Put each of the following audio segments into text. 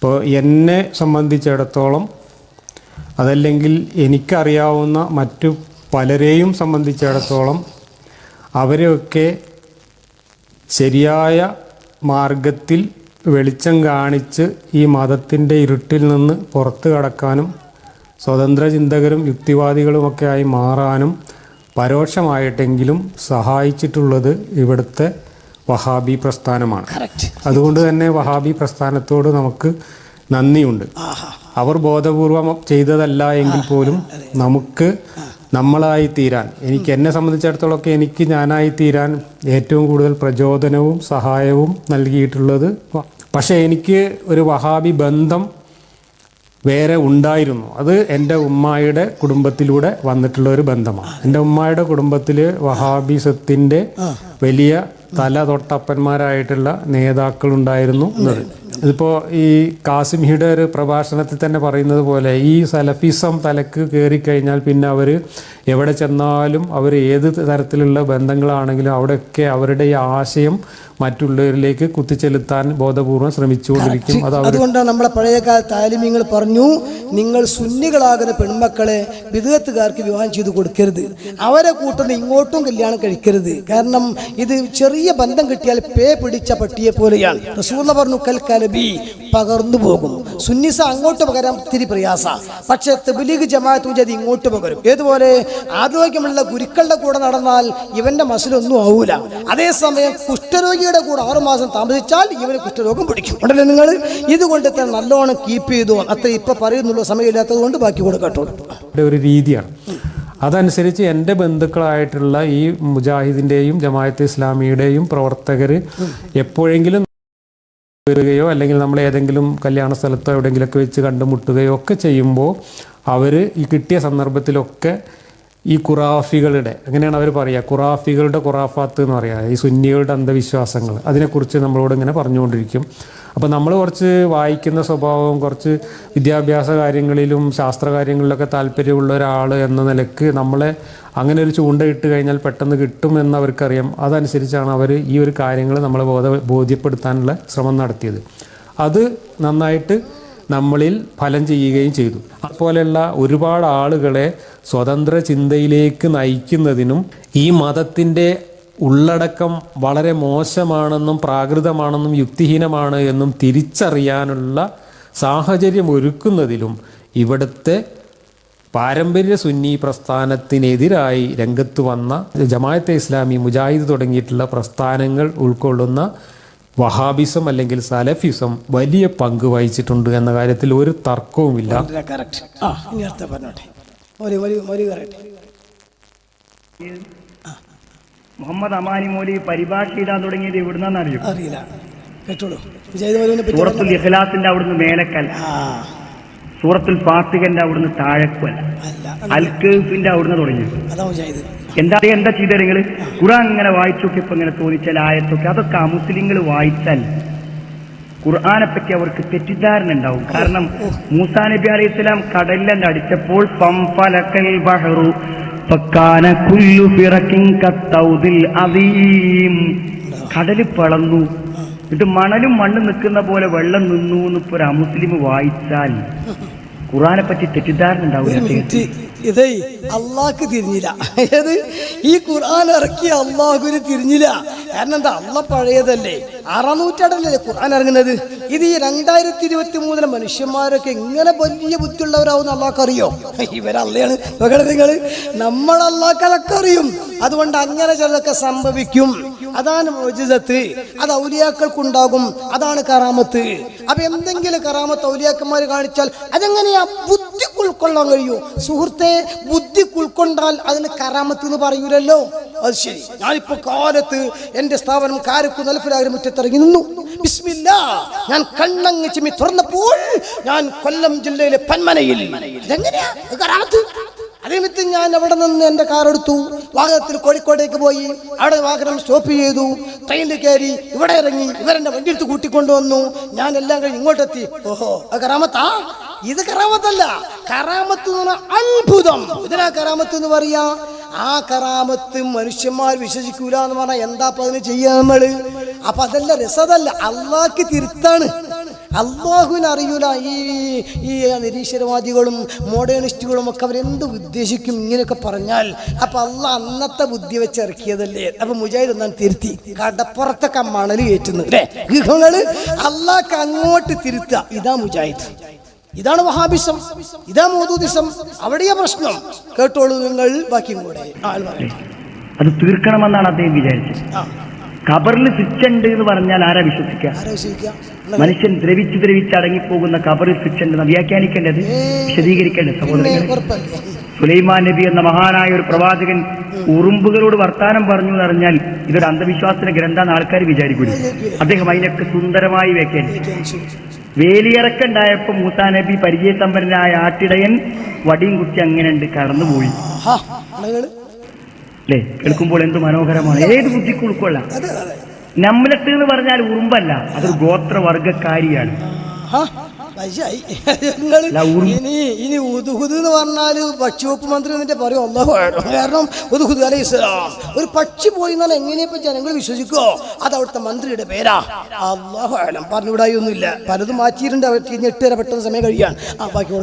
ഇപ്പോൾ എന്നെ സംബന്ധിച്ചിടത്തോളം അതല്ലെങ്കിൽ എനിക്കറിയാവുന്ന മറ്റു പലരെയും സംബന്ധിച്ചിടത്തോളം അവരെയൊക്കെ ശരിയായ മാർഗത്തിൽ വെളിച്ചം കാണിച്ച് ഈ മതത്തിൻ്റെ ഇരുട്ടിൽ നിന്ന് പുറത്തു കടക്കാനും സ്വതന്ത്ര ചിന്തകരും യുക്തിവാദികളുമൊക്കെ ആയി മാറാനും പരോക്ഷമായിട്ടെങ്കിലും സഹായിച്ചിട്ടുള്ളത് ഇവിടുത്തെ വഹാബി പ്രസ്ഥാനമാണ്. അതുകൊണ്ട് തന്നെ വഹാബി പ്രസ്ഥാനത്തോട് നമുക്ക് നന്ദിയുണ്ട്. അവർ ബോധപൂർവം ചെയ്തതല്ല എങ്കിൽ പോലും നമുക്ക് നമ്മളായി തീരാൻ, എന്നെ സംബന്ധിച്ചിടത്തോളമൊക്കെ എനിക്ക് ഞാനായി തീരാൻ ഏറ്റവും കൂടുതൽ പ്രചോദനവും സഹായവും നൽകിയിട്ടുള്ളത്. പക്ഷേ എനിക്ക് ഒരു വഹാബി ബന്ധം വേറെ ഉണ്ടായിരുന്നു. അത് എൻ്റെ ഉമ്മായുടെ കുടുംബത്തിലൂടെ വന്നിട്ടുള്ള ഒരു ബന്ധമാണ്. എൻ്റെ ഉമ്മായുടെ കുടുംബത്തിൽ വഹാബിസത്തിൻ്റെ വലിയ തല തൊട്ടപ്പന്മാരായിട്ടുള്ള നേതാക്കളുണ്ടായിരുന്നു. ഇതിപ്പോൾ ഈ കാസിമിയുടെ ഒരു പ്രഭാഷണത്തിൽ തന്നെ പറയുന്നത് പോലെ ഈ സലഫിസം തലക്ക് കയറിക്കഴിഞ്ഞാൽ പിന്നെ അവർ എവിടെ ചെന്നാലും അവർ ഏത് തരത്തിലുള്ള ബന്ധങ്ങളാണെങ്കിലും അവിടെയൊക്കെ അവരുടെ ഈ ആശയം മറ്റുള്ളവരിലേക്ക് കുത്തിച്ചെലുത്താൻ ബോധപൂർവം ശ്രമിച്ചുകൊണ്ടിരിക്കും. അതുകൊണ്ടാണ് നമ്മളെ പഴയകാല താലിമ്യങ്ങൾ പറഞ്ഞു, നിങ്ങൾ സുന്നികളാകുന്ന പെൺമക്കളെ ബിദ്അത്തുകാർക്ക് വിവാഹം ചെയ്തു കൊടുക്കരുത്, അവരെ കൂട്ടുന്ന ഇങ്ങോട്ടും കല്യാണം കഴിക്കരുത്. കാരണം ഇത് ചെറിയ ബന്ധം കിട്ടിയാൽ പേ പിടിച്ച പട്ടിയെ പോലെയാണ്. റസൂൽ പറഞ്ഞു കൽക്കലബി, പകർന്നു പോകും. സുന്നിസ അങ്ങോട്ട് പകരാൻ ഒത്തിരി പ്രയാസ, പക്ഷെ തബ്ലീഗ് ജമാഅത്ത് അത് ഇങ്ങോട്ട് പകരും. ഏതുപോലെ ആരോഗ്യമുള്ള ഗുരുക്കളുടെ കൂടെ നടന്നാൽ ഇവന്റെ മസിലൊന്നും ആവൂല. അതേസമയം കുഷ്ഠരോഗിയുടെ കൂടെ 6 മാസം താമസിച്ചാൽ ഇവന് കുഷ്ഠരോഗം പിടിക്കും. ഉണ്ടല്ലേ നിങ്ങൾ? ഇതുകൊണ്ട് തന്നെ നല്ലോണം കീപ്പ് ചെയ്തു. അത്ര ഇപ്പൊ പറയുന്നുള്ള സമയമില്ലാത്തത് കൊണ്ട് ബാക്കി കൂടെ കേട്ടോ. ഒരു രീതിയാണ്. അതനുസരിച്ച് എൻ്റെ ബന്ധുക്കളായിട്ടുള്ള ഈ മുജാഹിദിൻ്റെയും ജമാഅത്തെ ഇസ്ലാമിയുടെയും പ്രവർത്തകർ എപ്പോഴെങ്കിലും വരികയോ അല്ലെങ്കിൽ നമ്മൾ ഏതെങ്കിലും കല്യാണ സ്ഥലത്തോ എവിടെയെങ്കിലുമൊക്കെ വെച്ച് കണ്ടുമുട്ടുകയോ ഒക്കെ ചെയ്യുമ്പോൾ അവർ ഈ കിട്ടിയ സന്ദർഭത്തിലൊക്കെ ഈ ഖുറാഫികളുടെ, അങ്ങനെയാണ് അവർ പറയുക, ഖുറാഫികളുടെ ഖുറാഫാത്ത് എന്ന് പറയുക, ഈ സുന്നികളുടെ അന്ധവിശ്വാസങ്ങൾ, അതിനെക്കുറിച്ച് നമ്മളോട് ഇങ്ങനെ പറഞ്ഞുകൊണ്ടിരിക്കും. അപ്പോൾ നമ്മൾ കുറച്ച് വായിക്കുന്ന സ്വഭാവവും കുറച്ച് വിദ്യാഭ്യാസ കാര്യങ്ങളിലും ശാസ്ത്ര കാര്യങ്ങളിലൊക്കെ താല്പര്യമുള്ള ഒരാൾ എന്ന നിലക്ക് നമ്മളെ അങ്ങനെ ഒരു ചൂണ്ടയിട്ട് കഴിഞ്ഞാൽ പെട്ടെന്ന് കിട്ടും എന്ന് അവർക്കറിയാം. അതനുസരിച്ചാണ് അവർ ഈ ഒരു കാര്യങ്ങൾ നമ്മളെ ബോധ്യപ്പെടുത്താനുള്ള ശ്രമം നടത്തിയത്. അത് നന്നായിട്ട് നമ്മളിൽ ഫലം ചെയ്യുകയും ചെയ്തു. അതുപോലെയുള്ള ഒരുപാട് ആളുകളെ സ്വതന്ത്ര ചിന്തയിലേക്ക് നയിക്കുന്നതിനും ഈ മതത്തിൻ്റെ ഉള്ളടക്കം വളരെ മോശമാണെന്നും പ്രാകൃതമാണെന്നും യുക്തിഹീനമാണ് എന്നും തിരിച്ചറിയാനുള്ള സാഹചര്യം ഒരുക്കുന്നതിലും ഇവിടുത്തെ പാരമ്പര്യ സുന്നി പ്രസ്ഥാനത്തിനെതിരായി രംഗത്ത് വന്ന ജമാഅത്തെ ഇസ്ലാമി, മുജാഹിദ് തുടങ്ങിയിട്ടുള്ള പ്രസ്ഥാനങ്ങൾ ഉൾക്കൊള്ളുന്ന വഹാബിസം അല്ലെങ്കിൽ സലഫിസം വലിയ പങ്ക് വഹിച്ചിട്ടുണ്ട് എന്ന കാര്യത്തിൽ ഒരു തർക്കവുമില്ല. മുഹമ്മദ് അമാനി മൗലവി പരിഭാഷ ചെയ്താൻ തുടങ്ങിയത് എവിടുന്നാന്ന് അറിയില്ല. സൂറത്തുൽ ഇഖ്ലാസിന്റെ അവിടുന്ന് മേലക്കല്ല, സൂറത്തുൽ ഫാത്തിഹന്റെ അവിടുന്ന് താഴെക്കല്ല, അൽ കഹ്ഫിന്റെ അവിടുന്ന് തുടങ്ങി. എന്താ ചെയ്തത് നിങ്ങൾ? ഖുർആൻ ഇങ്ങനെ വായിച്ചൊക്കെ ഇപ്പൊ ഇങ്ങനെ തോന്നിച്ചാൽ ആയത്തൊക്കെ അതൊക്കെ മുസ്ലിങ്ങൾ വായിച്ചാൽ ഖുർആനെ പറ്റി അവർക്ക് തെറ്റിദ്ധാരണ ഉണ്ടാവും. കാരണം മൂസാ നബി അലൈഹി സ്വലാം കടലിൽ അടിച്ചപ്പോൾ ഫംഫലക്കൽ ബഹറു ഫക്കാന കുല്ലു ഫിറകിൻ കത്തൗദിൽ അദീം, കടല് പിളർന്നു, എന്നിട്ട് മണലും മണ്ണും നിൽക്കുന്ന പോലെ വെള്ളം നിന്നു എന്ന് ഇപ്പോൾ ഒരു അമുസ്ലിം വായിച്ചാൽ ഖുർആനെ പറ്റി തെറ്റിദ്ധാരണ ഉണ്ടാവില്ല. ഇതേ അള്ളാഹ്ക്ക് തിരിഞ്ഞില്ല. ഏത് ഈ ഖുർആൻ ഇറക്കിയ അള്ളാഹുവിന് തിരിഞ്ഞില്ല. കാരണം എന്താ? അള്ള പഴയതല്ലേ, 6-ാം നൂറ്റാണ്ടല്ലേ ഖുർആൻ ഇറങ്ങുന്നത്. ഇത് ഈ 2023 മനുഷ്യന്മാരൊക്കെ എങ്ങനെ വലിയ ബുദ്ധിയുള്ളവരാവും അള്ളാഹ്ക്ക് അറിയോ? ഇവരല്ലയാണ് നിങ്ങൾ, നമ്മൾ അള്ളാഹ്ക്ക് അതൊക്കെ അറിയും. അതുകൊണ്ട് അങ്ങനെ ചിലതൊക്കെ സംഭവിക്കും. അതാണ് മുഅ്ജിസത്ത്, അത് ഔലിയാക്കൾക്കുണ്ടാകും, അതാണ് കറാമത്ത്. അപ്പൊ എന്തെങ്കിലും കറാമത്ത് ഔലിയാക്കന്മാർ കാണിച്ചാൽ അതെങ്ങനെയാ ബുദ്ധിക്ക് ഉൾക്കൊള്ളാൻ കഴിയൂ? സുഹൃത്തെ, ബുദ്ധിക്ക് ഉൾക്കൊണ്ടാൽ അതിന് കറാമത്ത് എന്ന് പറയൂലല്ലോ. അത് ശരി, ഞാനിപ്പോ കാലത്ത് എന്റെ സ്ഥാപനം കാരക്കു നൽഫലാഗിന് മുറ്റത്തിറങ്ങി നിന്നു. ബിസ്മില്ലാ, ഞാൻ കണ്ണങ്ങ് ചിമ്മി തുറന്നപ്പോൾ ഞാൻ കൊല്ലം ജില്ലയിലെ പന്മനയിൽ. ഇതെങ്ങനെയാ കറാമത്ത്? അതേ നിമിത്തം ഞാൻ അവിടെ നിന്ന് എൻ്റെ കാറെടുത്തു, വാഹനത്തിൽ കോഴിക്കോടേക്ക് പോയി. അവിടെ വാഹനം സ്റ്റോപ്പ് ചെയ്തു, ട്രെയിനിൽ കയറി, ഇവിടെ ഇറങ്ങി, ഇവരെന്നെ വണ്ടി എടുത്ത് കൂട്ടിക്കൊണ്ടുവന്നു. ഞാൻ എല്ലാം കഴിഞ്ഞ് ഇങ്ങോട്ടെത്തി. ഓഹോ, അത് കറാമത്താ? ഇത് കറാമത്തല്ല. കറാമത്ത് എന്ന് പറഞ്ഞാൽ അത്ഭുതം. ഇതിനാ കറാമത്ത് എന്ന് പറയാ. ആ കറാമത്ത് മനുഷ്യന്മാർ വിശ്വസിക്കൂല എന്ന് പറഞ്ഞാൽ എന്താ അതിന് ചെയ്യാ നമ്മള്? അപ്പൊ അതല്ല, രസതല്ല, അള്ളാഹ്ക്ക് തിരുത്താണ്. അള്ളാഹുവിന് അറിയൂല. ഈ നിരീശ്വരവാദികളും മോഡേണിസ്റ്റുകളും ഒക്കെ അവരെന്ത് ഉദ്ദേശിക്കും ഇങ്ങനെയൊക്കെ പറഞ്ഞാൽ? അപ്പം അള്ളാഹ് അന്നത്തെ ബുദ്ധി വെച്ച് ഇറക്കിയതല്ലേ. അപ്പം മുജാഹിദ് ഒന്നാണ് തിരുത്തി, കടപ്പുറത്തൊക്കെ മണൽ കയറ്റുന്നു അല്ലേ ഗൃഹങ്ങള്, അള്ളാഹ്ക്ക് അങ്ങോട്ട് തിരുത്തുക. ഇതാ മുജാഹിദ്, ഇതാണ് വഹാബിസം, ഇതാ മൗദൂദിസം. അവിടെയാ പ്രശ്നം. കേട്ടോളൂ നിങ്ങൾ ബാക്കിയും കൂടെ. ആൾ പറയട്ടെ. അത് തീർക്കണമെന്നാണ് അദ്ദേഹം വിചാരിച്ചത്. ഖബറിൽ ശിക്ഷ ഉണ്ട് എന്ന് പറഞ്ഞാൽ ആരാ വിശ്വസിക്കുക? മനുഷ്യൻ ദ്രവിച്ച് അടങ്ങിപ്പോകുന്ന ഖബറിൽ ശിക്ഷ ഉണ്ട് വ്യാഖ്യാനിക്കേണ്ടത്, വിശദീകരിക്കേണ്ടത് സഹോദരങ്ങളെ. സുലൈമാൻ നബി എന്ന മഹാനായ ഒരു പ്രവാചകൻ ഉറുമ്പുകളോട് വർത്താനം പറഞ്ഞു എന്ന് പറഞ്ഞാൽ ഇതൊരു അന്ധവിശ്വാസത്തിന്റെ ഗ്രന്ഥാന്ന് ആൾക്കാർ വിചാരിക്കൂല. അദ്ദേഹം അതിനൊക്കെ സുന്ദരമായി വ്യാഖ്യാനിച്ചു. വേലിയിറക്കുണ്ടായപ്പോ മൂസാ നബി പരിചയസമ്പന്നനായ ആട്ടിടയൻ വടിയും കുത്തി അങ്ങനെ ഉണ്ട് കടന്നുപോയി. അല്ലേ? കേൾക്കുമ്പോൾ എന്ത് മനോഹരമാണ്. ഏത് ബുദ്ധിക്ക് ഉൾക്കൊള്ളാം. നമ്ലത്ത് എന്ന് പറഞ്ഞാൽ ഉറുമ്പല്ല, അതൊരു ഗോത്രവർഗക്കാരിയാണ്. ഇനി ഉദുഹുദ് എന്ന് പറഞ്ഞാല് ഭക്ഷ്യവകുപ്പ് മന്ത്രി എന്നിട്ട് പറയും അല്ലാഹു അഅലം. കാരണം ഉദുഹുദ് അലൈഹി സ്വലാം ഒരു പക്ഷി പോയി എന്നാൽ എങ്ങനെയപ്പോ ജനങ്ങൾ വിശ്വസിക്കോ? അത് അവിടുത്തെ മന്ത്രിയുടെ പേരാ. അല്ലാഹു അഅലം. പറഞ്ഞുകൂടായൊന്നുമില്ല, പലതും മാറ്റിയിട്ടുണ്ട്. അവർ 8 വരെ പെട്ടെന്ന് സമയം കഴിയാണ്. ബാക്കി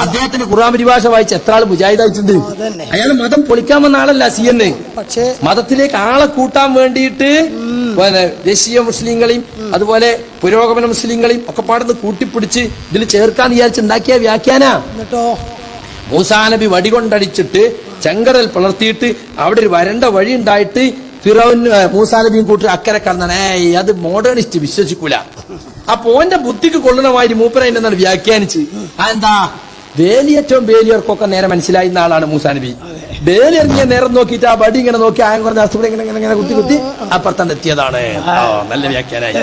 അദ്ദേഹത്തിന് ഖുർആൻ പരിഭാഷ വായിച്ച് എത്ര ആള് മുജാഹിദ് അയച്ചിട്ടുണ്ട്. അയാൾ മതം പൊളിക്കാൻ വന്ന ആളല്ല CN. പക്ഷേ മതത്തിലേക്ക് ആളെ കൂട്ടാൻ വേണ്ടിയിട്ട് ദേശീയ മുസ്ലിങ്ങളെയും അതുപോലെ പുരോഗമന മുസ്ലിങ്ങളെയും ഒക്കെ പാടുന്ന് കൂട്ടിപ്പിടിച്ച് ഇതിൽ ചേർക്കാന്ന് വിചാരിച്ചുണ്ടാക്കിയ വ്യാഖ്യാന. മൂസാ നബി വടികൊണ്ടടിച്ചിട്ട് ചെങ്കടൽ പിളർത്തിയിട്ട് അവിടെ ഒരു വരണ്ട വഴി ഉണ്ടായിട്ട് ഫിറൗൻ മൂസാ നബിയും കൂട്ടി അക്കരെ കടന്നാണ്. അത് മോഡേണിസ്റ്റ് വിശ്വസിക്കൂല. അപ്പൊ ഓന്റെ ബുദ്ധിക്ക് കൊള്ളുന്നമാതിരി മൂപ്പരതിനെന്നാണ് വ്യാഖ്യാനിച്ച്. എന്താ വേലിയേറ്റവും വേലിയർക്കൊക്കെ നേരെ മനസ്സിലായിരുന്ന ആളാണ് മൂസാ നബി. വേലി ഇറങ്ങിയ നേരം നോക്കിയിട്ട് ആ വടി ഇങ്ങനെ നോക്കി ആയം കുറഞ്ഞ അസുഖം ഇങ്ങനെ കുത്തി അപ്പുറത്തണ്ട് എത്തിയതാണ്. നല്ല വ്യാഖ്യാനായി.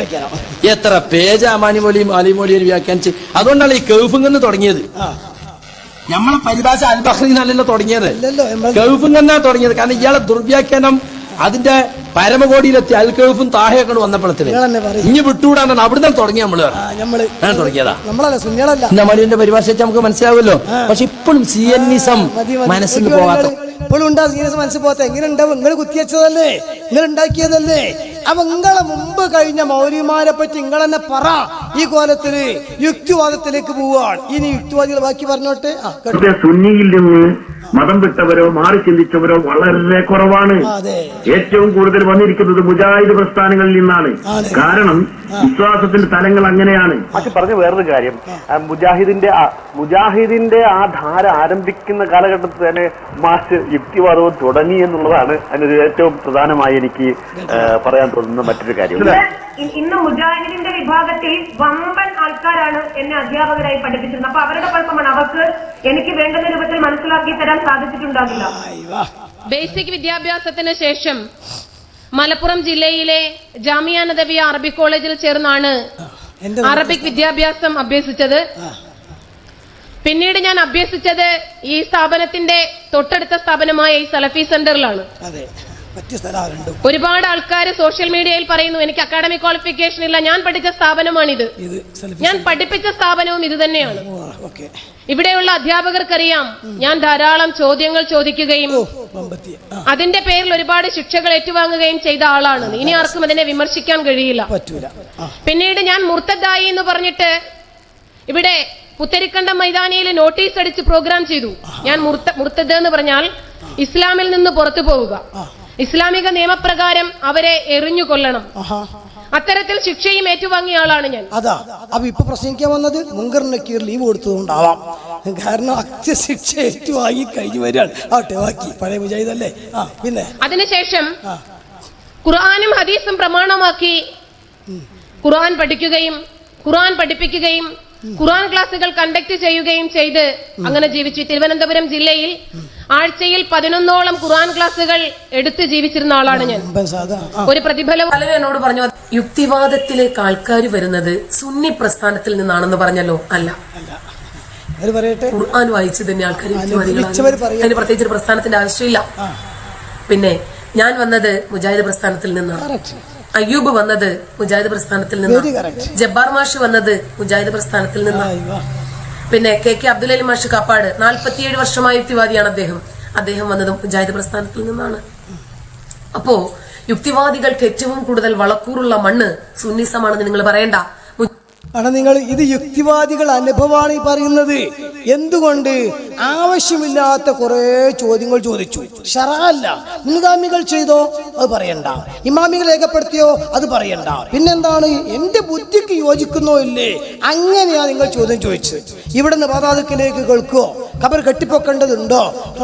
എത്ര പേജ് അമാനിമൊലിയും അലിമൊലിയും വ്യാഖ്യാനിച്ച്. അതുകൊണ്ടാണ് ഈ കൗഫിംഗ് തുടങ്ങിയത്. നമ്മളെ പരിഭാഷ അൽ ബഹ്റി നല്ലല്ലോ തുടങ്ങിയത്, കൗഫിംഗ് എന്നാ തുടങ്ങിയത്. കാരണം ഇയാളെ ദുർവ്യാഖ്യാനം അതിന്റെ പരമകോടിയിലെത്തി അൽ കൗഫും താഹയൊക്കെ വന്നപ്പോഴത്തിന് ഇനി വിട്ടുകൂടാന്നാണ് അവിടുന്ന് തുടങ്ങി നമ്മള് തുടങ്ങിയതാ. മനുവിന്റെ പരിഭാഷ വെച്ചാൽ നമുക്ക് മനസ്സിലാവുമല്ലോ. പക്ഷെ ഇപ്പോഴും CNism മനസ്സിൽ പോകാത്ത ഇപ്പോഴും ഉണ്ടാ സീരിയസ് മനസ്സിൽ പോകാത്ത. എങ്ങനെ ഉണ്ടാവും? നിങ്ങൾ കുത്തിവെച്ചതല്ലേ, നിങ്ങൾ ഉണ്ടാക്കിയതല്ലേ. അപ്പൊ നിങ്ങളെ മുമ്പ് കഴിഞ്ഞ മൗലിമാരെ പറ്റി നിങ്ങൾ തന്നെ പറ. ഈ കോലത്തില് യുക്തിവാദത്തിലേക്ക് പോവുകയാണ്. ഇനി യുക്തിവാദികൾ ബാക്കി പറഞ്ഞോട്ടെ. സുന്നിയിൽ നിന്ന് മതം വിട്ടവരോ മാറി ചിന്തിച്ചവരോ വളരെ കുറവാണ്. ഏറ്റവും കൂടുതൽ വന്നിരിക്കുന്നത് മുജാഹിദ് പ്രസ്ഥാനങ്ങളിൽ നിന്നാണ്. കാരണം വിശ്വാസത്തിന്റെ തലങ്ങൾ അങ്ങനെയാണ്. പക്ഷെ പറഞ്ഞ വേറൊരു കാര്യം, മുജാഹിദിന്റെ ആ ധാര ആരംഭിക്കുന്ന കാലഘട്ടത്തിൽ തന്നെ മാസ് യുക്തിവാദവും തുടങ്ങി എന്നുള്ളതാണ് അതിനൊരു ഏറ്റവും പ്രധാനമായി എനിക്ക് പറയാൻ തോന്നുന്ന മറ്റൊരു കാര്യം. ഇന്ന് മുജാഹിദിന്റെ വിഭാഗത്തിൽ വമ്പൻ ആൾക്കാരാണ് എന്നെ അധ്യാപകരായി പഠിപ്പിച്ചിരുന്നത്. അപ്പൊ അവരുടെ കുഴപ്പമാണ്, അവർക്ക് എനിക്ക് വേണ്ടുന്ന രൂപത്തിൽ മനസ്സിലാക്കി തരാൻ സാധിച്ചിട്ടുണ്ടാകില്ല. ബേസിക് വിദ്യാഭ്യാസത്തിന് ശേഷം മലപ്പുറം ജില്ലയിലെ ജാമിയ നദവിയ അറബിക് കോളേജിൽ ചേർന്നാണ് അറബിക് വിദ്യാഭ്യാസം അഭ്യസിച്ചത്. പിന്നീട് ഞാൻ അഭ്യസിച്ചത് ഈ സ്ഥാപനത്തിന്റെ തൊട്ടടുത്ത സ്ഥാപനമായ ഈ സലഫി സെന്ററിലാണ്. ഒരുപാട് ആൾക്കാർ സോഷ്യൽ മീഡിയയിൽ പറയുന്നു എനിക്ക് അക്കാഡമിക് ക്വാളിഫിക്കേഷൻ ഇല്ല. ഞാൻ പഠിച്ച സ്ഥാപനമാണിത്, ഞാൻ പഠിപ്പിച്ച സ്ഥാപനവും ഇത് തന്നെയാണ്. ഇവിടെയുള്ള അധ്യാപകർക്കറിയാം ഞാൻ ധാരാളം ചോദ്യങ്ങൾ ചോദിക്കുകയും അതിന്റെ പേരിൽ ഒരുപാട് ശിക്ഷകൾ ഏറ്റുവാങ്ങുകയും ചെയ്ത ആളാണ്. ഇനി ആർക്കും അതിനെ വിമർശിക്കാൻ കഴിയില്ല. പിന്നീട് ഞാൻ മുർത്തദായി എന്ന് പറഞ്ഞിട്ട് ഇവിടെ പുത്തരിക്കണ്ടം മൈതാനിയിൽ നോട്ടീസ് അടിച്ച് പ്രോഗ്രാം ചെയ്തു. ഞാൻ മുർത്തദ് എന്ന് പറഞ്ഞാൽ ഇസ്ലാമിൽ നിന്ന് പുറത്തു പോവുക, ഇസ്ലാമിക നിയമപ്രകാരം അവരെ എറിഞ്ഞു കൊല്ലണം, അത്തരത്തിൽ ശിക്ഷയും ഏറ്റുവാങ്ങിയ ആളാണ് ഞാൻ. അതാ അപ്പൊ ഇപ്പൊ പ്രസംഗിക്കാൻ വന്നത് മുങ്കർ നക്കീർ ലീവ് കൊടുത്തതുകൊണ്ടാവാം. കാരണം ശിക്ഷ ഏറ്റുവാങ്ങി കഴിഞ്ഞു വരികയാണ്. ആട്ടെ ബാക്കി പഴയ മുജാഹിദല്ലേ. പിന്നെ അതിനുശേഷം ഖുർആനും ഹദീസും പ്രമാണമാക്കി ഖുർആൻ പഠിക്കുകയും ഖുർആൻ പഠിപ്പിക്കുകയും ഖുർആൻ ക്ലാസുകൾ കണ്ടക്ട് ചെയ്യുകയും ചെയ്ത് അങ്ങനെ ജീവിച്ചു. തിരുവനന്തപുരം ജില്ലയിൽ ആഴ്ചയിൽ 11ഓളം ഖുർആൻ ക്ലാസുകൾ എടുത്ത് ജീവിച്ചിരുന്ന ആളാണ് ഞാൻ. ഒരു പ്രതിഫലം പലരും എന്നോട് പറഞ്ഞു യുക്തിവാദത്തിലേക്ക് ആൾക്കാർ വരുന്നത് സുന്നി പ്രസ്ഥാനത്തിൽ നിന്നാണെന്ന് പറഞ്ഞല്ലോ. അല്ല, ഖുർആൻ വായിച്ച് തന്നെ ആൾക്കാർ യുക്തിവാദികളാണ്. അതിന് പ്രത്യേകിച്ച് ഒരു പ്രസ്ഥാനത്തിന്റെ ആവശ്യമില്ല. പിന്നെ ഞാൻ വന്നത് മുജാഹിദ് പ്രസ്ഥാനത്തിൽ നിന്നാണ്. അയ്യൂബ് വന്നത് മുജാഹിദ് പ്രസ്ഥാനത്തിൽ നിന്നാണ്. ജബ്ബാർ മാഷ് വന്നത് മുജാഹിദ് പ്രസ്ഥാനത്തിൽ നിന്നാണ്. പിന്നെ KK അബ്ദുൽ അലി മാഷ് കാപ്പാട് 47 വർഷമായ യുക്തിവാദിയാണ് അദ്ദേഹം വന്നതും മുജാഹിദ് പ്രസ്ഥാനത്തിൽ നിന്നാണ്. അപ്പോ യുക്തിവാദികൾക്ക് ഏറ്റവും കൂടുതൽ വളക്കൂറുള്ള മണ്ണ് സുന്നീസമാണെന്ന് നിങ്ങൾ പറയണ്ട. കാരണം നിങ്ങൾ ഇത് യുക്തിവാദികൾ അനുഭവമാണ് ഈ പറയുന്നത്. എന്തുകൊണ്ട്? ആവശ്യമില്ലാത്ത കുറെ ചോദ്യങ്ങൾ ചോദിച്ചു. ശറഅല്ല. മുൻഗാമികൾ ചെയ്തോ അത് പറയണ്ട, ഇമാമികൾ രേഖപ്പെടുത്തിയോ അത് പറയണ്ട. പിന്നെന്താണ്? എന്റെ ബുദ്ധിക്ക് യോജിക്കുന്നോ ഇല്ലേ, അങ്ങനെയാ നിങ്ങൾ ചോദ്യം ചോദിച്ചത്. ഇവിടെ നിന്ന് പാതാതിക്കിലേക്ക് കേൾക്കുവോ, ഖബർ കെട്ടിപ്പൊക്കേണ്ടതുണ്ടോ,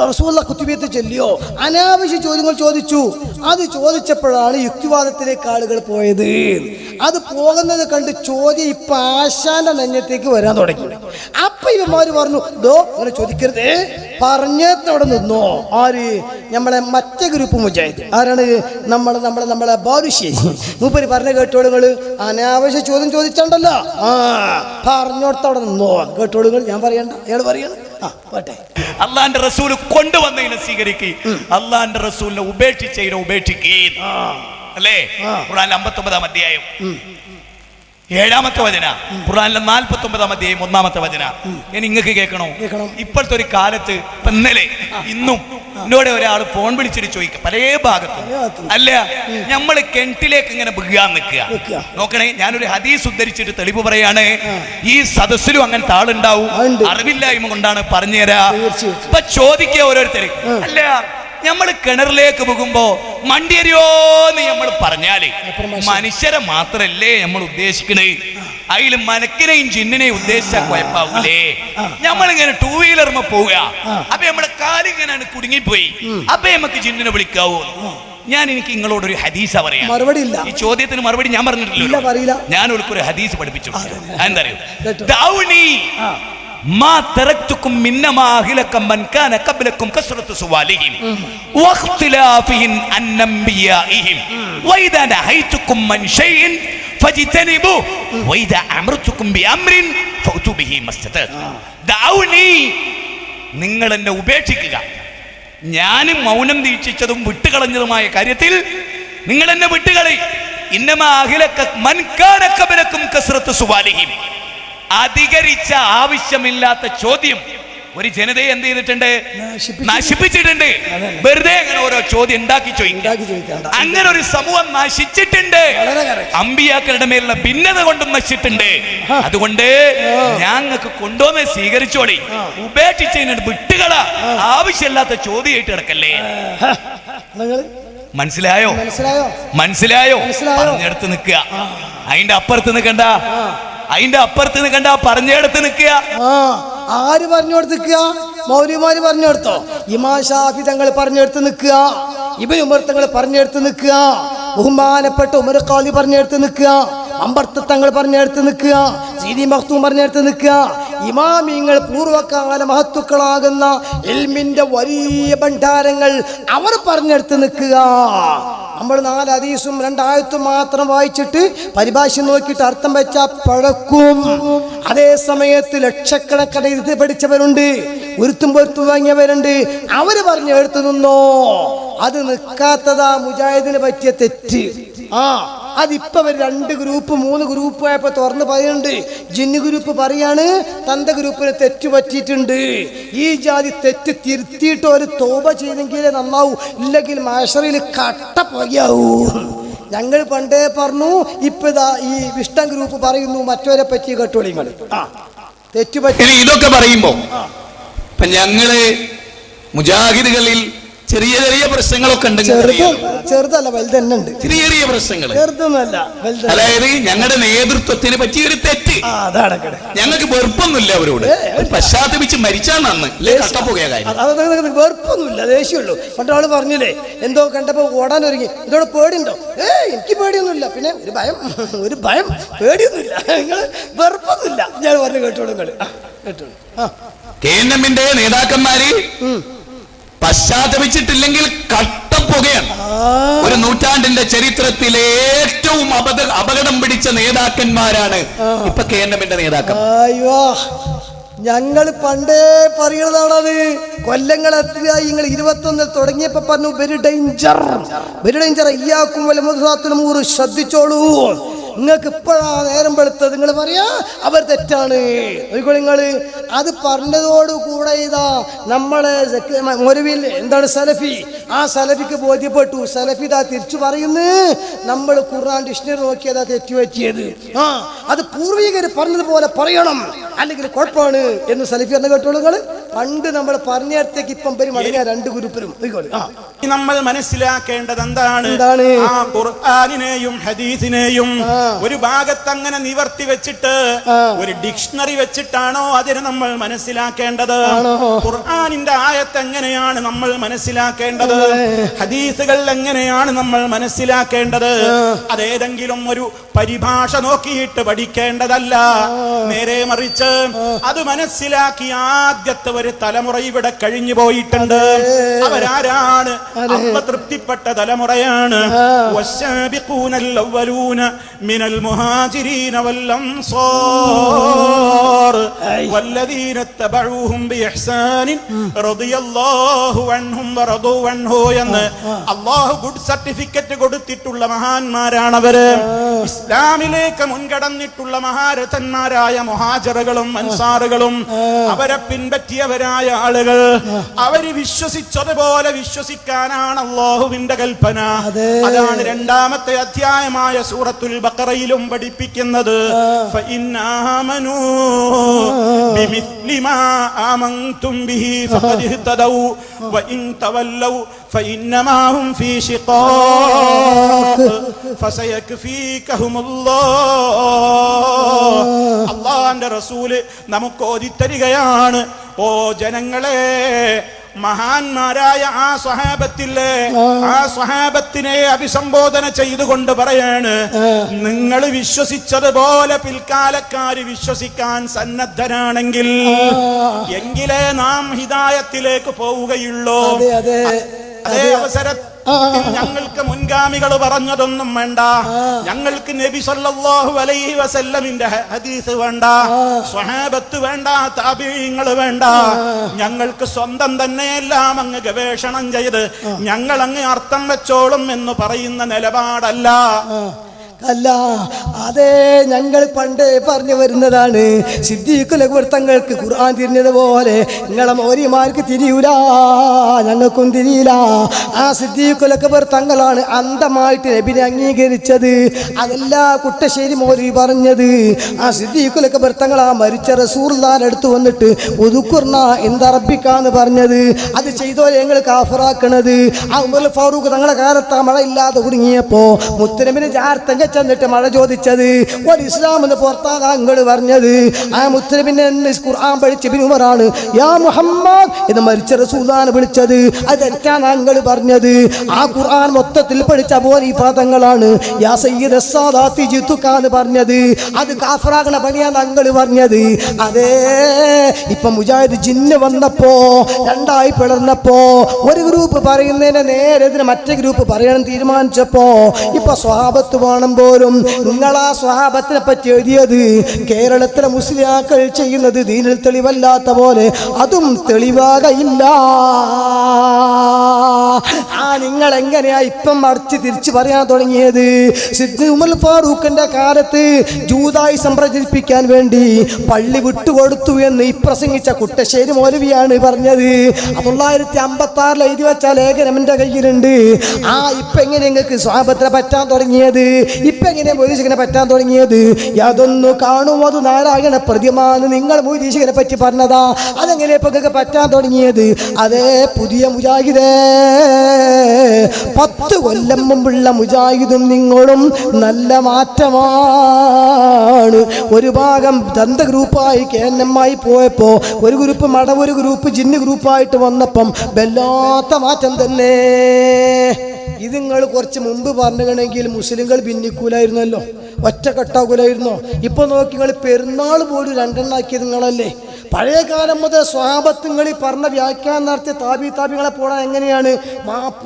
റസൂലുള്ള കുത്തുബിയത്ത് ചൊല്ലിയോ, അനാവശ്യ ചോദ്യങ്ങൾ ചോദിച്ചു. അത് ചോദിച്ചപ്പോഴാണ് യുക്തിവാദത്തിലേക്ക് ആളുകൾ പോയത്. അത് പോകുന്നത് കണ്ട് ചോദ്യം ഇപ്പൊ ആശാന്റെ നെഞ്ഞത്തേക്ക് വരാൻ തുടങ്ങി. അപ്പൊ ഇവന്മാര് പറഞ്ഞു, ദോ അങ്ങനെ ചോദിക്കരുതേ, പറഞ്ഞവിടെ നിന്നോ. ആര്? നമ്മളെ മറ്റേ ഗ്രൂപ്പ് മുജാഹിദ്. ആരാണ്? നമ്മളെ ബാലുശ്ശേരി മൂപ്പര് പറഞ്ഞ കേട്ടോളുകൾ. അനാവശ്യ ചോദ്യം ചോദിച്ചണ്ടല്ലോ, പറഞ്ഞോടത്തവിടെ നിന്നോ കേട്ടോളുകൾ. ഞാൻ പറയണ്ട, അയാൾ പറയണം. അള്ളാന്റെ റസൂല് കൊണ്ടുവന്നതിനെ സ്വീകരിക്കുക, അള്ളാന്റെ റസൂലിനെ ഉപേക്ഷിച്ചതിനെ ഉപേക്ഷിക്കുക അല്ലേ? ഖുർആനിലെ 59-ാം അധ്യായം 7-ാമത്തെ വചന, ഖുർആനിലെ 49-ാം അധ്യായം 1-ാമത്തെ വചന. ഞാൻ നിങ്ങൾക്ക് കേൾക്കണോ? ഇപ്പോഴത്തെ ഒരു കാലത്ത് ഇന്നലെ ഇന്നും എന്നോട് ഒരാൾ ഫോൺ വിളിച്ചിട്ട് ചോദിക്കുക, പല ഭാഗത്തും അല്ല, നമ്മള് കിണറ്റിലേക്ക് ഇങ്ങനെ വീഴാൻ നിൽക്കുക. നോക്കണേ, ഞാനൊരു ഹദീസ് ഉദ്ധരിച്ചിട്ട് തെളിവ് പറയാണ്. ഈ സദസ്സിലും അങ്ങനത്തെ ആളുണ്ടാവും, അറിവില്ലായ്മ കൊണ്ടാണ് പറഞ്ഞുതരാ. ഇപ്പൊ ചോദിക്കുക ഓരോരുത്തര്, അല്ല നമ്മൾ കിണറിലേക്ക് പോകുമ്പോ മണ്ടിയരിയോന്ന് നമ്മൾ പറഞ്ഞാല് മനുഷ്യരെ മാത്രല്ലേ നമ്മൾ ഉദ്ദേശിക്കണേ? അതിൽ മനക്കിനെയും ജിന്നിനെയും ഉദ്ദേശിച്ച കുഴപ്പാവൂലേ? നമ്മളിങ്ങനെ 2 വീലർമ പോവുക, അപ്പൊ നമ്മുടെ കാലിങ്ങനെ കുടുങ്ങിപ്പോയി, അപ്പൊ നമുക്ക് ജിന്നിനെ വിളിക്കാവൂ? എനിക്ക് നിങ്ങളോടൊരു ഹദീസ പറയാം. ഈ ചോദ്യത്തിന് മറുപടി ഞാൻ പറഞ്ഞിട്ടില്ലല്ലോ. ഞാൻ ഒരു ഹദീസ് പഠിപ്പിച്ചു. എന്താ ما تركتكم منما أهلكم من كان قبلكم كثرة سؤالهم واختلافهم عن أنبيائهم وإذا نهيتكم من شيء فاجتنبوه وإذا أمرتكم بأمر فأتوا به ما استطعتم. دعوني, നിങ്ങൾ എന്നെ ഉപേക്ഷിക്കുക. ഞാനും മൗനം ദീക്ഷിച്ചതും വിട്ടുകളഞ്ഞതുമായ കാര്യത്തിൽ നിങ്ങൾ എന്നെ വിട്ടുകളി. ഇന്നമാ അഹ്ലക മൻ കാന ഖബലകും കസ്റത്തു സുവാലിഹിം. അധികരിച്ച ആവശ്യമില്ലാത്ത ചോദ്യം ഒരു ജനതയെ എന്ത് ചെയ്തിട്ടുണ്ട്? നശിപ്പിച്ചിട്ടുണ്ട്. വെറുതെ അങ്ങനെ ഓരോ ചോദ്യം ഉണ്ടാക്കി ചോദിക്കാം. അങ്ങനെ ഒരു സമൂഹം നശിച്ചിട്ടുണ്ട്. അമ്പിയാക്കളുടെ മേലുള്ള ഭിന്നത കൊണ്ടും നശിച്ചിട്ടുണ്ട്. അതുകൊണ്ട് ഞങ്ങൾക്ക് കൊണ്ടുവന്ന് സ്വീകരിച്ചോളി, ഉപേക്ഷിച്ചതിന് വിട്ടുകള. ആവശ്യമില്ലാത്ത ചോദ്യമായിട്ട് കിടക്കല്ലേ. മനസ്സിലായോ? പറഞ്ഞെടുത്ത് നിൽക്കുക. അതിന്റെ അപ്പുറത്ത് നിൽക്കണ്ട, പറഞ്ഞെടുത്ത് നിൽക്കുക. ആര് പറഞ്ഞെടുത്ത് നിൽക്കുക? മൗലവിമാര് പറഞ്ഞെടുത്തോ? ഇമാം ഷാഫി തങ്ങൾ പറഞ്ഞെടുത്ത് നിൽക്കുക, ഇബ്നു ഉമർ തങ്ങൾ പറഞ്ഞെടുത്ത് നിൽക്കുക, ബഹുമാനപ്പെട്ട ഉമർ ഖാദി പറഞ്ഞെടുത്ത് നിൽക്കുക, അമ്പർത്ത് തങ്ങൾ പറഞ്ഞെടുത്ത് നിൽക്കുക, സീദി മഖ്തൂം പറഞ്ഞെടുത്ത് നിൽക്കുക. ഇമാമിങ്ങൾ പൂർവ്വകാല മഹത്തുക്കളാകുന്ന ഇൽമിന്റെ വലിയ ഭണ്ഡാരങ്ങൾ അവർ പറഞ്ഞെടുത്ത് നിൽക്കുക. നമ്മൾ 4 ഹദീസും 2 ആയത്തും മാത്രം വായിച്ചിട്ട് പരിഭാഷ നോക്കിയിട്ട് അർത്ഥം വെച്ചാൽ പഴക്കും. അതേ സമയത്ത് ലക്ഷക്കണക്കിന് ഇത് പഠിച്ചവരുണ്ട്, ഉരുത്തും പൊരുത്തും വാങ്ങിയവരുണ്ട്. അവര് പറഞ്ഞെടുത്ത് നിന്നോ, അത് നിൽക്കാത്തതാ മുജാഹിദിന് പറ്റിയ തെറ്റ്. അതിപ്പോ 2 ഗ്രൂപ്പ് 3 ഗ്രൂപ്പ് ആയപ്പോ തുറന്ന് പറയുന്നുണ്ട്. ജിന്ന് ഗ്രൂപ്പ് പറയാണ് തന്റെ ഗ്രൂപ്പിന് തെറ്റ് പറ്റിയിട്ടുണ്ട്, ഈ ജാതി തെറ്റ് തിരുത്തിയിട്ട് ഒരു തോപ ചെയ്തെങ്കിലേ നന്നാവൂ, ഇല്ലെങ്കിൽ മാഷറിൽ കട്ട പോയാവൂ. ഞങ്ങൾ പണ്ടേ പറഞ്ഞു, ഇപ്പൊ ഈ വിഷ്ണു ഗ്രൂപ്പ് പറയുന്നു മറ്റവരെ പറ്റി കേട്ടോളിങ്ങൾ തെറ്റ് പറ്റി. ഇതൊക്കെ പറയുമ്പോ ഞങ്ങള് മുജാഹിദുകളിൽ ചെറിയ പ്രശ്നങ്ങളൊക്കെ ചെറുതല്ല വലുതന്നെ ഉണ്ട്. ചെറിയ പ്രശ്നങ്ങൾ ചെറുതൊന്നുമല്ല. അതായത് ഞങ്ങളുടെ നേതൃത്വത്തിന് പറ്റിയൊരു തെറ്റ്. ഞങ്ങൾക്ക് വെറുപ്പൊന്നുമില്ല അവരോട്, പശ്ചാത്തപിച്ച് മരിച്ചാൽ നന്ന്. വെറുപ്പൊന്നുമില്ല, ദേഷ്യമുള്ളൂ. മറ്റാള് പറഞ്ഞില്ലേ എന്തോ കണ്ടപ്പോ ഓടാൻ ഒരുങ്ങി, ഇതോടെ പേടിയുണ്ടോ? എനിക്ക് പേടിയൊന്നുമില്ല. പിന്നെ ഒരു ഭയം പേടിയൊന്നുമില്ല. നിങ്ങള് വെറുപ്പൊന്നുമില്ല. ഞാൻ പറഞ്ഞു കേട്ടോളൂ. കേട്ടോളൂ. KNMന്റെ നേതാക്കന്മാര് പശ്ചാത്തപിച്ചിട്ടില്ലെങ്കിൽ കട്ടപ്പുകയാണ്. ഒരു നൂറ്റാണ്ടിന്റെ ചരിത്രത്തിലെ ഏറ്റവും അപകടം പിടിച്ച നേതാക്കന്മാരാണ് ഇപ്പൊ KNMന്റെ നേതാക്കൾ. അയ്യോ, ഞങ്ങൾ പണ്ടേ പറയുന്നതാണത്. കൊല്ലങ്ങൾ എത്രയായി? നിങ്ങൾ 21 തുടങ്ങിയപ്പോ പറഞ്ഞു വെരി ഡേഞ്ചർ. അയ്യാക്കും വലമുദാത്തുൽ ഉമൂർ, ശ്രദ്ധിച്ചോളൂ. നിങ്ങൾക്ക് ഇപ്പോഴാ നേരം വെളുത്തത്, നിങ്ങൾ പറയാ അവർ തെറ്റാണ്. നിങ്ങൾ അത് പറഞ്ഞതോടുകൂടെ ഇതാ നമ്മളെ മൊരവിൽ എന്താണ് സലഫി, ആ സലഫിക്ക് ബോധ്യപ്പെട്ടു. സലഫി ഇതാ തിരിച്ചു പറയുന്നു, നമ്മൾ ഖുർആൻ ഡിക്ഷണറി നോക്കിയതാ തെറ്റുപറ്റിയത്. അത് പൂർവികർ പറഞ്ഞതുപോലെ പറയണം, അല്ലെങ്കിൽ കുഴപ്പമാണ് എന്ന് സലഫി പറഞ്ഞ കേട്ടോളൂ. പണ്ട് നമ്മൾ പറഞ്ഞിടത്തേക്ക് ഇപ്പം മടങ്ങിയ രണ്ട് ഗ്രൂപ്പിലും നമ്മൾ മനസ്സിലാക്കേണ്ടത് എന്താണ്? ആ ഖുർആനിനെയും ഹദീസിനെയും ഒരു ഭാഗത്ത് അങ്ങനെ നിവർത്തി വെച്ചിട്ട് ഒരു ഡിക്ഷണറി വെച്ചിട്ടാണോ അതിനെ നമ്മൾ മനസ്സിലാക്കേണ്ടത്? ഖുർആനിന്റെ ആയത്ത് എങ്ങനെയാണ് നമ്മൾ മനസ്സിലാക്കേണ്ടത്? ഹദീസുകൾ എങ്ങനെയാണ് നമ്മൾ മനസ്സിലാക്കേണ്ടത്? അതേതെങ്കിലും ഒരു പരിഭാഷ നോക്കിയിട്ട് പഠിക്കേണ്ടതല്ല. നേരെ മറിച്ച് അത് മനസ്സിലാക്കി ആദ്യത്തെ ഒരു തലമുറ ഇവിടെ കഴിഞ്ഞു പോയിട്ടുണ്ട്. അവരാരാണ്? അല്ലാഹു തൃപ്തിപ്പെട്ട തലമുറയാണ്. വസ്സാബിഖൂനൽ അവ്വലൂന മിനൽ മുഹാജിരീന വൽ അൻസാർ വല്ലദീന തബഊഹും ബിഇഹ്സാനിൻ റളിയല്ലാഹു അൻഹും വറദൂ അൻഹു എന്ന് അല്ലാഹു ഗുഡ് സർട്ടിഫിക്കറ്റ് കൊടുത്തിട്ടുള്ള മഹാന്മാരാണവര്. ഇസ്ലാമിലേക്ക് മുൻകടന്നിട്ടുള്ള മഹാരഥന്മാരായ മുഹാജിറുകളും അൻസാറുകളും അവരെ പിൻപറ്റിയവരായ ആളുകൾ, അവര് വിശ്വസിച്ചതുപോലെ വിശ്വസിക്കാനാണ് അല്ലാഹുവിന്റെ കൽപ്പന. അതാണ് രണ്ടാമത്തെ അധ്യായമായ സൂറത്തുൽ ബഖറയിലും പഠിപ്പിക്കുന്നത്. ഫഇന്നാമനൂ ബിമിസ്ലി മാ ആമൻതും ബിഹി ഫഖദ് ഇഹ്തദൗ വഇൻ തവല്ലൗ ഫഇന്നമാ ഹും ഫീ ശിഖാഖ് ഫസയക്ഫീകഹുമുല്ലാഹ്. അല്ലാഹുവിന്റെ റസൂല് നമുക്ക് ഓതിത്തരികയാണ്, ഓ ജനങ്ങളെ, മഹാന്മാരായ ആ സ്വഹാബത്തിലെ ആ സ്വഹാബത്തിനെ അഭിസംബോധന ചെയ്തുകൊണ്ട് പറയാണ്, നിങ്ങൾ വിശ്വസിച്ചതുപോലെ പിൽക്കാലക്കാര് വിശ്വസിക്കാൻ സന്നദ്ധരാണെങ്കിൽ എങ്കിലേ നാം ഹിദായത്തിലേക്ക് പോവുകയുള്ളൂ. അതേ അവസരത്തിൽ ഞങ്ങൾക്ക് മുൻഗാമികൾ പറഞ്ഞതൊന്നും വേണ്ട, ഞങ്ങൾക്ക് നബി സല്ലല്ലാഹു അലൈഹി വസല്ലമിന്റെ ഹദീസ് വേണ്ട, സ്വഹാബത്ത് വേണ്ട, താബിഈങ്ങൾ വേണ്ട. ഞങ്ങൾക്ക് സ്വന്തം തന്നെയെല്ലാം അങ്ങ് ഗവേഷണം ചെയ്ത് ഞങ്ങൾ അങ്ങ് അർത്ഥം വെച്ചോളും എന്ന് പറയുന്ന നിലപാടല്ല. അല്ല, അതേ ഞങ്ങൾ പണ്ടേ പറഞ്ഞു വരുന്നതാണ്. സിദ്ദീഖുൽ അക്ബർ തങ്ങൾക്ക് ഖുർആൻ തിരിഞ്ഞതുപോലെ നിങ്ങളെ മൗലിമാർക്ക് തിരിയൂല, ഞങ്ങൾക്കും തിരിയില്ല. ആ സിദ്ദീഖുൽ അക്ബർ തങ്ങളാണ് അന്ധമായിട്ട് നബിനെ അംഗീകരിച്ചത്. അതല്ല കുട്ടശ്ശേരി മൗലവി പറഞ്ഞത്. ആ സിദ്ദീഖുൽ അക്ബർ തങ്ങൾ ആ മരിച്ച റസൂലുള്ളാഹിന്റെ അടുത്ത് വന്നിട്ട് ഉദ്കുർന എന്തറബിക്കാന്ന് പറഞ്ഞത്, അത് ചെയ്തോ ഞങ്ങൾ കാഫറാക്കണത്. ആ ഉമർ ഫാറൂഖ് തങ്ങളെ കാലത്ത് മഴ ഇല്ലാതെ കുടുങ്ങിയപ്പോ മുത്തനബിന് ജാർത്തങ്ക ചെന്നിട്ട് മഴ ചോദിച്ചത് ഒരു ഇസ്ലാം എന്ന് പുറത്താണ് അങ്ങൾ പറഞ്ഞത്. ആ മുത്തനബിനെ ഖുർആൻ പഠിച്ച ഇബ്നു ഉമറാണ് യാ മുഹമ്മദ് എന്ന് മരിച്ച റസൂലുള്ളാഹിനെ വിളിച്ചത്. അത് തെറ്റാണ് അങ്ങൾ പറഞ്ഞത്. ആ ഖുർആൻ മൊത്തത്തിൽ പഠിച്ച അബൂ ഹനീഫ തങ്ങളാണ് യാ സയ്യിദ സാദാത്തി ജിതുക എന്ന് പറഞ്ഞത്. അത് കാഫറാകണ പണിയാണ് അങ്ങൾ പറഞ്ഞത്. അതേ ഇപ്പൊ മുജാഹിദ് ജിന്ന് വന്നപ്പോ രണ്ടായി പിളർന്നപ്പോ ഒരു ഗ്രൂപ്പ് പറയുന്നതിന് നേരെ മറ്റേ ഗ്രൂപ്പ് പറയണം തീരുമാനിച്ചപ്പോ ഇപ്പൊ സ്വഹാബത്ത് വേണം പോലും നിങ്ങളാ സ്വഹാബത്തിനെ പറ്റി എഴുതിയത് കേരളത്തിലെ മുസ്ലിയാക്കൾ ചെയ്യുന്നത് ദീനിൽ തെളിവല്ലാത്ത പോലെ അതും തെളിവാകയില്ല. ആ നിങ്ങൾ എങ്ങനെയാ ഇപ്പം മറിച്ച് തിരിച്ചു പറയാൻ തുടങ്ങിയത്? സിദ്ദീഖ് ഉമർ ഫാറൂഖിന്റെ കാലത്ത് ജൂതായിസം പ്രചരിപ്പിക്കാൻ വേണ്ടി പള്ളി വിട്ടുകൊടുത്തു എന്ന് ഇപ്രസംഗിച്ച കുട്ടശ്ശേരി മൗലവിയാണ് പറഞ്ഞത്. 1956 എഴുതി വെച്ച ലേഖനം എന്റെ കയ്യിലുണ്ട്. ആ ഇപ്പൊ എങ്ങനെ നിങ്ങൾക്ക് സ്വഹാബത്തിനെ പറ്റാൻ തുടങ്ങിയത്? ഇപ്പൊ എങ്ങനെ മൊയ്തീശികനെ പറ്റാൻ തുടങ്ങിയത്? യാതൊന്നു കാണും അത് നാരായണ പ്രതിമാന്ന് നിങ്ങൾ മൊയ്തീശികനെ പറ്റി പറഞ്ഞതാ. അതെങ്ങനെ ഇപ്പൊ നിങ്ങൾക്ക് പറ്റാൻ തുടങ്ങിയത്? അതേ പുതിയ മുജാഹിദേ, 10 കൊല്ലം മുമ്പുള്ള മുജാഹിദും നിങ്ങളും നല്ല മാറ്റമാണ്. ഒരു ഭാഗം ദന്ത ഗ്രൂപ്പായി കേന്നമ്മായി പോയപ്പോ ഒരു ഗ്രൂപ്പ് മട ഒരു ഗ്രൂപ്പ് ജിന്ന് ഗ്രൂപ്പായിട്ട് വന്നപ്പം വല്ലാത്ത മാറ്റം തന്നെ. ഇത് നിങ്ങൾ കുറച്ച് മുമ്പ് പറഞ്ഞിട്ടുണ്ടെങ്കിൽ മുസ്ലിങ്ങൾ ഭിന്നിക്കൂലായിരുന്നല്ലോ, ഒറ്റക്കെട്ടാകൂലായിരുന്നോ? ഇപ്പൊ നോക്കി നിങ്ങൾ പെരുന്നാൾ പോലും രണ്ടെണ്ണാക്കിയത് നിങ്ങളല്ലേ. പഴയ കാലം മുതൽ സ്വഹാബത്തുങ്ങൾ പറഞ്ഞ വ്യാഖ്യാനം നടത്തിയ താബികളെ പോടാൻ എങ്ങനെയാണ്?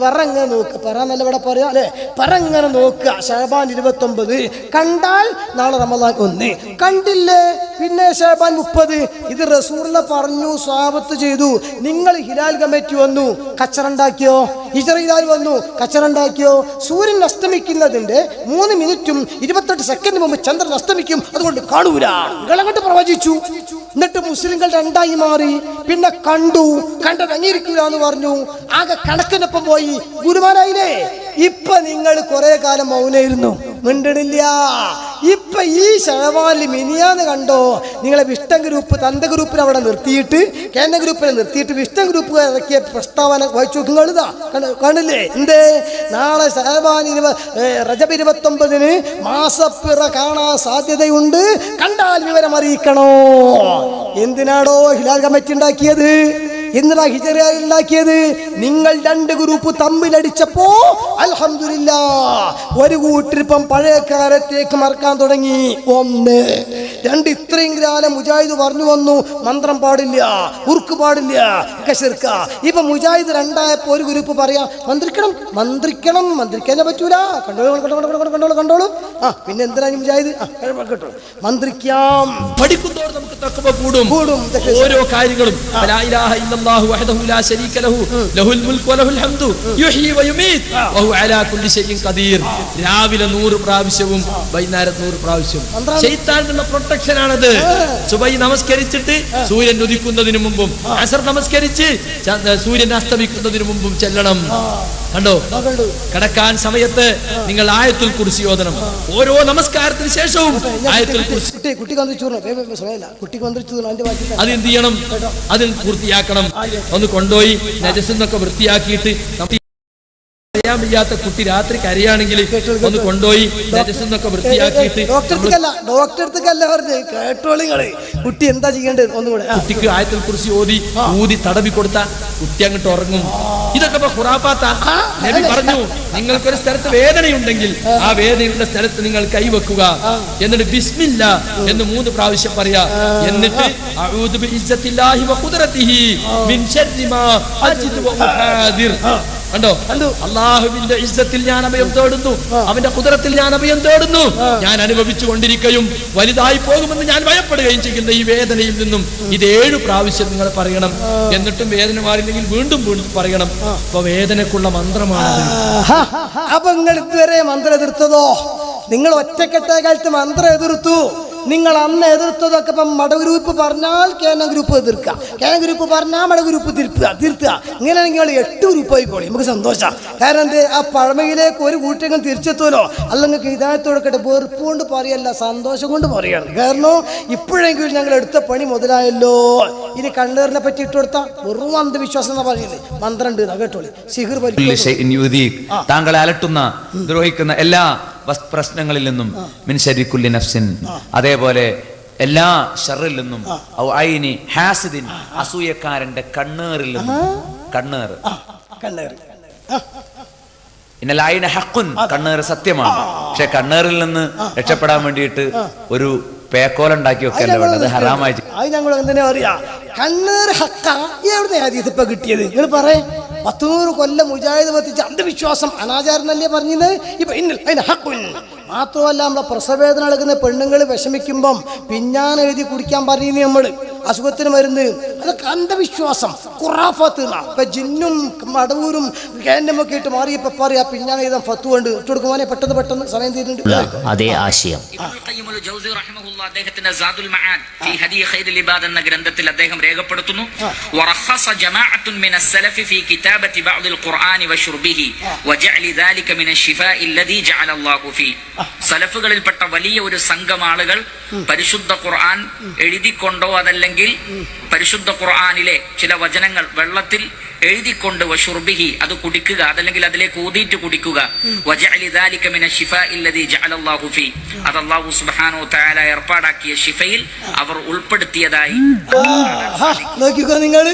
പറങ്ങനെ നോക്കുക, പറയാന്നല്ല ഇവിടെ പറയാ അല്ലെ, പറങ്ങനെ നോക്കുക. ശഅബാൻ 29 കണ്ടാൽ നാളെ റമദാൻ 1, കണ്ടില്ലേ പിന്നെ ശഅബാൻ 30 ഇത് റസൂലുള്ള പറഞ്ഞു, സ്വഹാബത്ത് ചെയ്തു. നിങ്ങൾ ഹിലാൽ കമ്മിറ്റി വന്നു, കച്ചറുണ്ടാക്കിയോ? ഹിജ്റ ഹിലാൽ വന്നു, കച്ചറുണ്ടാക്കിയോ? സൂര്യൻ അസ്തമിക്കുന്നതിന്റെ 3 മിനിറ്റും 28 സെക്കൻഡ് മുമ്പ് ചന്ദ്രൻ അസ്തമിക്കും, അതുകൊണ്ട് കാണൂല. നിങ്ങളങ്ങോട്ട് പ്രവചിച്ചു. എന്നിട്ട് മുസ്ലിങ്ങൾ രണ്ടായി മാറി. പിന്നെ കണ്ടത് അംഗീകരിക്കൂല എന്ന് പറഞ്ഞു. ആകെ കണക്കിനൊപ്പം പോയി. ഗുരുമാനായില്ലേ? ഇപ്പൊ നിങ്ങൾ കുറെ കാലം മൗനായിരുന്നു, മിണ്ടണില്ല. ഇപ്പൊ ഈ ശഅബാനിൽ മിനിയാന്ന് കണ്ടോ, നിങ്ങളെ വിഷ്ടം ഗ്രൂപ്പ് തന്ത ഗ്രൂപ്പിനെ അവിടെ നിർത്തിയിട്ട്, കേന്ദ്ര ഗ്രൂപ്പിനെ നിർത്തിയിട്ട് വിഷ്ടം ഗ്രൂപ്പ് ഇറക്കിയ പ്രസ്താവന വായിച്ചു നോക്കുങ്ങളിതാ കാണില്ലേ? എന്തേ? നാളെ ശഅബാൻ റജബ് 29 മാസപ്പിറ കാണാൻ സാധ്യതയുണ്ട്, കണ്ടാൽ വിവരം അറിയിക്കണോ. എന്തിനാടോ ഹിലാൽ കമ്മിറ്റി ഉണ്ടാക്കിയത്? എന്തിനാ ഹിജ്റ ഉണ്ടാക്കിയത്? നിങ്ങൾ 2 ഗ്രൂപ്പ് തമ്മിലടിച്ചപ്പോ അൽഹംദുലില്ലാഹ് ഒരു കൂട്ടിരിപ്പം പഴയ കാലത്തേക്ക് മറക്കാൻ തുടങ്ങി. 1 2 ഇത്രയും കാലം മുജാഹിദ് പറഞ്ഞു വന്നു, മന്ത്രം പാടില്ല, ഉറുക്ക് പാടില്ല, ശിർക്ക. ഇപ്പൊ മുജാഹിദ് 2ആയപ്പോ ഒരു ഗ്രൂപ്പ് പറയാ മന്ത്രിക്കാനേ പറ്റൂല. കണ്ടോളൂ. പിന്നെ എന്തിനാ മുജാഹിദ്? കേട്ടോ, മന്ത്രിക്കാം. പഠിക്കുന്നതോടെ നമുക്ക് തഖ്വ കൂടും. ഓരോ കാര്യങ്ങളും ലാ ഇലാഹ ഇല്ലല്ലാഹു വഹ്ദഹു ലാ ശരീക ലഹു ലഹുൽ മുൽക്കു വലഹുൽ ഹംദു യുഹ്യി വയുമീത് വഹു അലാ കുല്ലി ഷൈഇൻ ഖദീർ. രാവിലെ 100 പ്രാവശ്യവും വൈകുന്നേരം 100 പ്രാവശ്യവും. ശൈത്താനുള്ള പ്രൊട്ടക്ഷൻ ആണത്. സുബഹി നമസ്കരിച്ചിട്ട് സൂര്യൻ ഉദിക്കുന്നതിന് മുമ്പും അസർ നമസ്കരിച്ച് സൂര്യൻ അസ്തമിക്കുന്നതിന് മുമ്പും ചെല്ലണം. കണ്ടോ? കിടക്കാൻ സമയത്ത് നിങ്ങൾ ആയത്തുൽ കുർസി ഓതണം. ഓരോ നമസ്കാരത്തിന് ശേഷവും ആയത്തുൽ കുർസി. അത് എന്ത് ചെയ്യണം? അത് പൂർത്തിയാക്കണം. ഒന്ന് കൊണ്ടുപോയി നജസ്സൊക്കെ വൃത്തിയാക്കിയിട്ട്, അറിയാൻ വയ്യാത്ത കുട്ടി രാത്രി കരയാണെങ്കിൽ ഒന്ന് കൊണ്ടുപോയി നജസ്സൊക്കെ വൃത്തിയാക്കിയിട്ട്, കുട്ടി എന്താ ചെയ്യേണ്ടത്? ഒന്നുകൂടെ കുട്ടിക്ക് ആയത്തുൽ കുർസി ഊതി തടവി കൊടുത്താ കുട്ടി അങ്ങോട്ട് ഉറങ്ങും. ഇതൊക്കെ ഖുറാഫാത്താ. നബി പറഞ്ഞു, നിങ്ങൾക്കൊരു സ്ഥലത്ത് വേദനയുണ്ടെങ്കിൽ ആ വേദനയുള്ള സ്ഥലത്ത് നിങ്ങൾ കൈവെക്കുക, എന്നിട്ട് ബിസ്മില്ല എന്ന് 3 പ്രാവശ്യം പറയാ. എന്നിട്ട് അഊദു ബിഇസ്സത്തില്ലാഹി വഖുദ്റതിഹി മിൻ ശർരി മാ അജിദു വഉഹാദിർ. കണ്ടോ? അല്ലാഹുവിന്റെ ഇസ്സത്തിൽ ഞാൻ അഭയം തേടുന്നു, അവന്റെ ഖുദ്റത്തിൽ ഞാൻ അഭയം തേടുന്നു. ഞാൻ അനുഭവിച്ചു കൊണ്ടിരിക്കുകയും വലുതായി പോകുമെന്ന് ഞാൻ ഭയപ്പെടുകയും ചെയ്യുന്ന ഈ വേദനയിൽ നിന്നും ഇത് 7 പ്രാവശ്യം നിങ്ങൾ പറയണം. എന്നിട്ടും വേദന മാറിയില്ലെങ്കിൽ വീണ്ടും പറയണം. അപ്പൊ വേദനക്കുള്ള മന്ത്രമാണ്. അപ്പൊ നിങ്ങൾ ഇതുവരെ മന്ത്രം എതിർത്തതോ? നിങ്ങൾ ഒറ്റക്കെട്ടായ കാലത്ത് മന്ത്രം എതിർത്തു. നിങ്ങൾ അന്ന് എതിർത്തതൊക്കെ ഇപ്പം മടഗ്രൂപ്പ് പറഞ്ഞാൽ കേന ഗ്രൂപ്പ് എതിർക്കുക, കേന ഗ്രൂപ്പ് പറഞ്ഞാൽ മടഗ്രൂപ്പ് തിരുത്തുക. ഇങ്ങനെയാണെങ്കിൽ 8 ഗ്രൂപ്പ് ആയിക്കോളി, നമുക്ക് സന്തോഷം. കാരണം എന്ത്? ആ പഴമയിലേക്ക് ഒരു കൂട്ടെങ്കിലും തിരിച്ചെത്തുമല്ലോ. അല്ലെങ്കിൽ ഹിദായത്ത് കൊടുക്കട്ടെ. വെറുപ്പ് കൊണ്ട് പറയല്ല, സന്തോഷം കൊണ്ട് പറയാണ്. കാരണം ഇപ്പോഴെങ്കിലും ഞങ്ങൾ എടുത്ത പണി മുതലായല്ലോ. ഇനി കണ്ണേറിനെ പറ്റി ഇട്ട് കൊടുത്താൽ വെറും അന്ധവിശ്വാസം എന്നാ പറയുന്നത്. മന്ത്രം ഉണ്ട് കേട്ടോളി. സിഹിർ താങ്കളെ അലട്ടുന്ന ദ്രോഹിക്കുന്ന എല്ലാ പ്രശ്നങ്ങളിൽ നിന്നും മിൻ ശർരി കുല്ലി നഫ്സിൻ, അതേപോലെ എല്ലാ ഷർറിൽ നിന്നും, ഔ ഐനി ഹാസിദിൻ, അസൂയക്കാരന്റെ കണ്ണേറിൽ നിന്നും. കണ്ണേർ ഇന്നൽ ഐന ഹഖ്ഖുൻ, കണ്ണേർ സത്യമാണ്. പക്ഷെ കണ്ണേറിൽ നിന്ന് രക്ഷപ്പെടാൻ വേണ്ടിയിട്ട് ഒരു പേക്കോലുണ്ടാക്കി വെക്കല്ലേ വേണ്ടത്, ഹറാമായി. അത് ഞങ്ങൾ എന്തിനാ പറയാ? കണ്ണേർ ഹക്ക എവിടെ ഹദീസ് ഇപ്പൊ കിട്ടിയത്? നിങ്ങൾ പറയേ. 100 കൊല്ലം മുജാഹിദ് വധിച്ച അന്ധവിശ്വാസം അനാചാരം എന്നല്ലേ പറഞ്ഞത്? ഇപ്പൊ അതിന് ഹക്കുൻ. മാത്രമല്ല, നമ്മളെ പ്രസവേദന എടുക്കുന്ന പെണ്ണുങ്ങൾ വിഷമിക്കുമ്പം പിഞ്ഞാൻ എഴുതി കുടിക്കാൻ പറയുന്നത് നമ്മൾ അസുഖത്തിന് മരുന്ന്. അതൊക്കെ അന്ധവിശ്വാസം, ഖുറാഫത്ത്. ഇപ്പൊ ജിന്നും മടവൂരും കേന്ദ്രമൊക്കെ ഇട്ട് മാറിയപ്പോ പറയാ പിഞ്ഞാൻ എഴുതാൻ ഫത്വണ്ട് ഇട്ട് കൊടുക്കുവാനെ പെട്ടെന്ന് സമയം തീരുന്നുണ്ട്. അതേ ആശയം അദ്ദേഹത്തിന്റെ സാദുൽ മആദ് ഫീ ഹദീ ഖൈറുൽ ഇബാദ് എന്ന ഗ്രന്ഥത്തിൽ അദ്ദേഹം രേഖപ്പെടുത്തുന്നു, വറഖസ ജമാഅത്തുൻ മിനസ് സലഫി ഫീ കിതാബത്തി ബഅദിൽ ഖുർആനി വശുർബിഹി വജഅലി ദാലിക മിനശ് ശിഫാഇ അല്ലദീ ജഅല അല്ലാഹു ഫീ. സലഫുകളിൽപ്പെട്ട വലിയ ഒരു സംഘം ആളുകൾ പരിശുദ്ധ ഖുർആൻ എഴുതിക്കൊണ്ടോ അതല്ലെങ്കിൽ പരിശുദ്ധ ഖുർആനിലെ ചില വചനങ്ങൾ വെള്ളത്തിൽ എഴുതിക്കൊണ്ട് വശുർബിഹി, അത് കുടിക്കുക, അതല്ലെങ്കിൽ അതിലേക്ക് ഊതിയിട്ട് കുടിക്കുക, വജഅലി ദാലിക മിനശ് ശിഫാഇ അല്ലദീ ജഅല അല്ലാഹു ഫീ, അത് അല്ലാഹു സുബ്ഹാനഹു വതആല ഏർപ്പാടാക്കിയ ശിഫയിൽ അവർ ഉൾപ്പെടുത്തിയതായി. നോക്കിക്കോ നിങ്ങൾ,